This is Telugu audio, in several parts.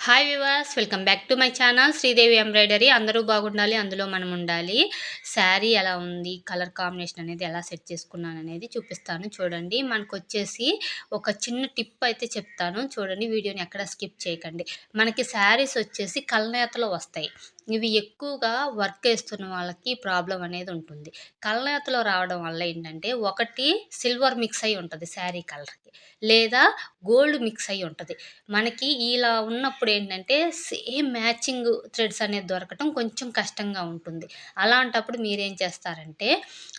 Hi viewers, welcome back to my channel Sridevi embroidery. అందరూ బాగుండాలి, అందులో మనం ఉండాలి. శారీ ఎలా ఉంది, కలర్ కాంబినేషన్ అనేది ఎలా సెట్ చేసుకున్నాను అనేది చూపిస్తాను. చూడండి, మనకొచ్చేసి ఒక చిన్న టిప్ అయితే చెప్తాను. చూడండి, వీడియోని ఎక్కడ స్కిప్ చేయకండి. మనకి శారీస్ వచ్చేసి కల్నేతలో వస్తాయి. ఇవి ఎక్కువగా వర్క్ వేస్తున్న వాళ్ళకి ప్రాబ్లం అనేది ఉంటుంది. కల్నేతలో రావడం వల్ల ఏంటంటే, ఒకటి సిల్వర్ మిక్స్ అయి ఉంటుంది శారీ కలర్కి, లేదా గోల్డ్ మిక్స్ అయి ఉంటుంది. మనకి ఇలా ఉన్నప్పుడు ఏంటంటే సేమ్ మ్యాచింగ్ థ్రెడ్స్ అనేది దొరకటం కొంచెం కష్టంగా ఉంటుంది. అలాంటప్పుడు మీరేం చేస్తారంటే,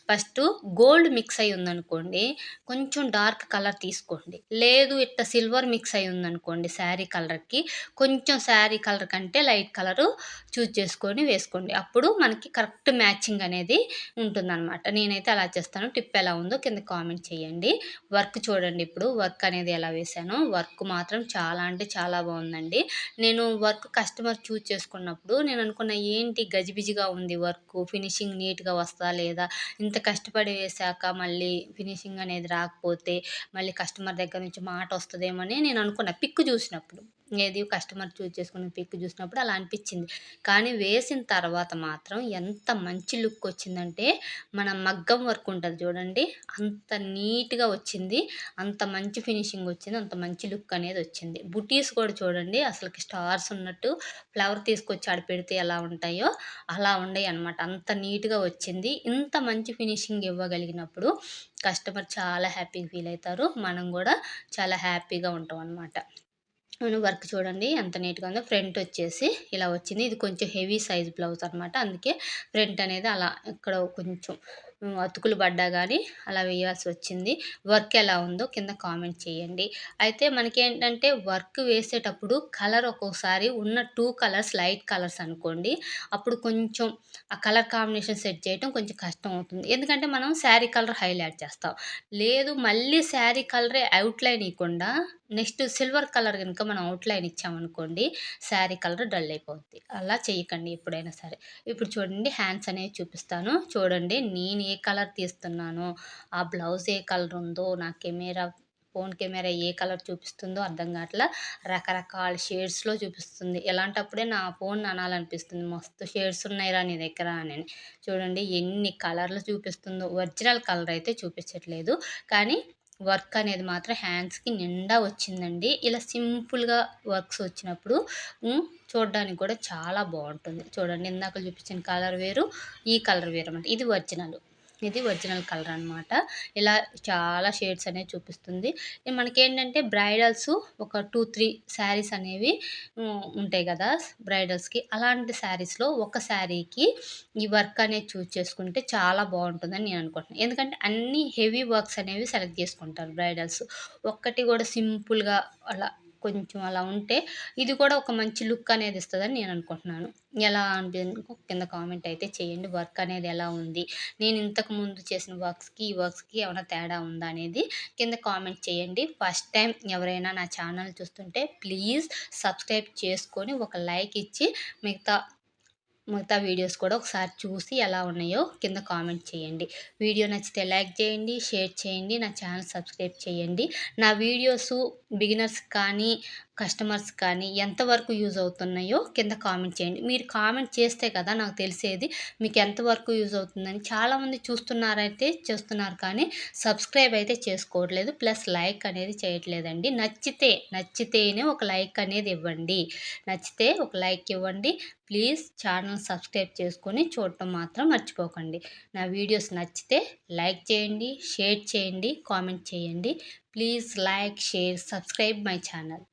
ఫస్టు గోల్డ్ మిక్స్ అయి ఉందనుకోండి, కొంచెం డార్క్ కలర్ తీసుకోండి. లేదు ఇట్లా సిల్వర్ మిక్స్ అయి ఉందనుకోండి శారీ కలర్కి, కొంచెం శారీ కలర్ కంటే లైట్ కలరు చూజ్ చేసుకొని వేసుకోండి. అప్పుడు మనకి కరెక్ట్ మ్యాచింగ్ అనేది ఉంటుందన్నమాట. నేనైతే అలా చేస్తాను. టిప్ ఎలా ఉందో కింద కామెంట్ చేయండి. వర్క్ చూడండి, ఇప్పుడు వర్క్ అనేది ఎలా వేసానో. వర్క్ మాత్రం చాలా అంటే చాలా బాగుందండి. నేను వర్క్ కస్టమర్ చూజ్ చేసుకున్నప్పుడు నేను అనుకున్న, ఏంటి గజిబిజిగా ఉంది వర్క్, ఫినిషింగ్ నీట్గా వస్తుందా లేదా, ఇంత కష్టపడి వేసాక మళ్ళీ ఫినిషింగ్ అనేది రాకపోతే మళ్ళీ కస్టమర్ దగ్గర నుంచి మాట వస్తుందేమో అని నేను అనుకున్న పిక్ చూసినప్పుడు. ఏది కస్టమర్ చూజ్ చేసుకున్న పిక్ చూసినప్పుడు అలా అనిపించింది. కానీ వేసిన తర్వాత మాత్రం ఎంత మంచి లుక్ వచ్చిందంటే, మన మగ్గం వర్క్ ఉంటుంది చూడండి, అంత నీట్గా వచ్చింది, అంత మంచి ఫినిషింగ్ వచ్చింది, అంత మంచి లుక్ అనేది వచ్చింది. బుటీస్ కూడా చూడండి, అసలుకి స్టార్స్ ఉన్నట్టు ఫ్లవర్ తీసుకొచ్చి ఆడ పెడితే ఎలా ఉంటాయో అలా ఉండయి అనమాట. అంత నీట్గా వచ్చింది. ఇంత మంచి ఫినిషింగ్ ఇవ్వగలిగినప్పుడు కస్టమర్ చాలా హ్యాపీగా ఫీల్ అవుతారు, మనం కూడా చాలా హ్యాపీగా ఉంటాం అనమాట. వర్క్ చూడండి ఎంత నీట్గా ఉందో. ఫ్రంట్ వచ్చేసి ఇలా వచ్చింది. ఇది కొంచెం హెవీ సైజ్ బ్లౌజ్ అనమాట, అందుకే ఫ్రంట్ అనేది అలా ఇక్కడ కొంచెం అతుకులు పడ్డా కానీ అలా వేయాల్సి వచ్చింది. వర్క్ ఎలా ఉందో కింద కామెంట్ చేయండి. అయితే మనకేంటంటే, వర్క్ వేసేటప్పుడు కలర్ ఒక్కోసారి ఉన్న 2 కలర్స్ లైట్ కలర్స్ అనుకోండి, అప్పుడు కొంచెం ఆ కలర్ కాంబినేషన్ సెట్ చేయడం కొంచెం కష్టం అవుతుంది. ఎందుకంటే మనం శారీ కలర్ హైలైట్ చేస్తాం. లేదు మళ్ళీ శారీ కలరే అవుట్లైన్ ఇవ్వకుండా నెక్స్ట్ సిల్వర్ కలర్ గనుక మనం అవుట్‌లైన్ ఇచ్చామనుకోండి, శారీ కలర్ డల్ అయిపోద్ది. అలా చేయకండి ఎప్పుడైనా సరే. ఇప్పుడు చూడండి, హ్యాండ్స్ అనేవి చూపిస్తాను. చూడండి, నేను ఏ కలర్ తీస్తున్నానో, ఆ బ్లౌజ్ ఏ కలర్ ఉందో, నా ఫోన్ కెమెరా ఏ కలర్ చూపిస్తుందో అర్థం కావట్లా. రకరకాల షేడ్స్‌లో చూపిస్తుంది. ఇలాంటప్పుడే నా ఫోన్ అనాలనిపిస్తుంది, మస్తు షేడ్స్ ఉన్నాయిరా నీ దగ్గర అని. చూడండి ఎన్ని కలర్లు చూపిస్తుందో. ఒరిజినల్ కలర్ అయితే చూపించట్లేదు, కానీ వర్క్ అనేది మాత్రం హ్యాండ్స్‌కి నిండా వచ్చిందండి. ఇలా సింపుల్‌గా వర్క్స్ వచ్చినప్పుడు చూడడానికి కూడా చాలా బాగుంటుంది. చూడండి, ఇందాక చూపించిన కలర్ వేరు, ఈ కలర్ వేరు అనమాట. ఇది ఒరిజినల్ కలర్ అనమాట. ఇలా చాలా షేడ్స్ అనేవి చూపిస్తుంది. మనకేంటంటే బ్రైడల్స్ ఒక 2, 3 శారీస్ అనేవి ఉంటాయి కదా బ్రైడల్స్‌కి. అలాంటి శారీస్‌లో ఒక శారీకి ఈ వర్క్ అనేది చూజ్ చేసుకుంటే చాలా బాగుంటుందని నేను అనుకుంటున్నాను. ఎందుకంటే అన్నీ హెవీ వర్క్స్ అనేవి సెలెక్ట్ చేసుకుంటారు బ్రైడల్స్. ఒక్కటి కూడా సింపుల్‌గా అలా కొంచెం అలా ఉంటే ఇది కూడా ఒక మంచి లుక్ అనేది ఇస్తదని నేను అనుకుంటున్నాను. ఎలా అనిపిందో కింద కామెంట్ అయితే చేయండి. వర్క్ అనేది ఎలా ఉంది, నేను ఇంతకు ముందు చేసిన వర్క్స్‌కి, ఈ వర్క్స్‌కి ఏమైనా తేడా ఉందా అనేది కింద కామెంట్ చేయండి. ఫస్ట్ టైం ఎవరైనా నా ఛానల్ చూస్తుంటే ప్లీజ్ సబ్స్క్రైబ్ చేసుకొని ఒక లైక్ ఇచ్చి మిగతా మిగతా వీడియోస్ కూడా ఒకసారి చూసి ఎలా ఉన్నాయో కింద కామెంట్ చేయండి. వీడియో నచ్చితే లైక్ చేయండి, షేర్ చేయండి, నా ఛానల్ సబ్స్క్రైబ్ చేయండి. నా వీడియోసు బిగినర్స్ కానీ కస్టమర్స్ కానీ ఎంతవరకు యూజ్ అవుతున్నాయో కింద కామెంట్ చేయండి. మీరు కామెంట్ చేస్తే కదా నాకు తెలిసేది మీకు ఎంతవరకు యూజ్ అవుతుందని. చాలామంది చేస్తున్నారు కానీ సబ్స్క్రైబ్ అయితే చేసుకోవట్లేదు, ప్లస్ లైక్ అనేది చేయట్లేదండి. నచ్చితేనే ఒక లైక్ అనేది ఇవ్వండి. నచ్చితే ఒక లైక్ ఇవ్వండి ప్లీజ్. ఛానల్ సబ్స్క్రైబ్ చేసుకొని చూడటం మాత్రం మర్చిపోకండి. నా వీడియోస్ నచ్చితే లైక్ చేయండి, షేర్ చేయండి, కామెంట్ చేయండి. Please like, share, subscribe my channel.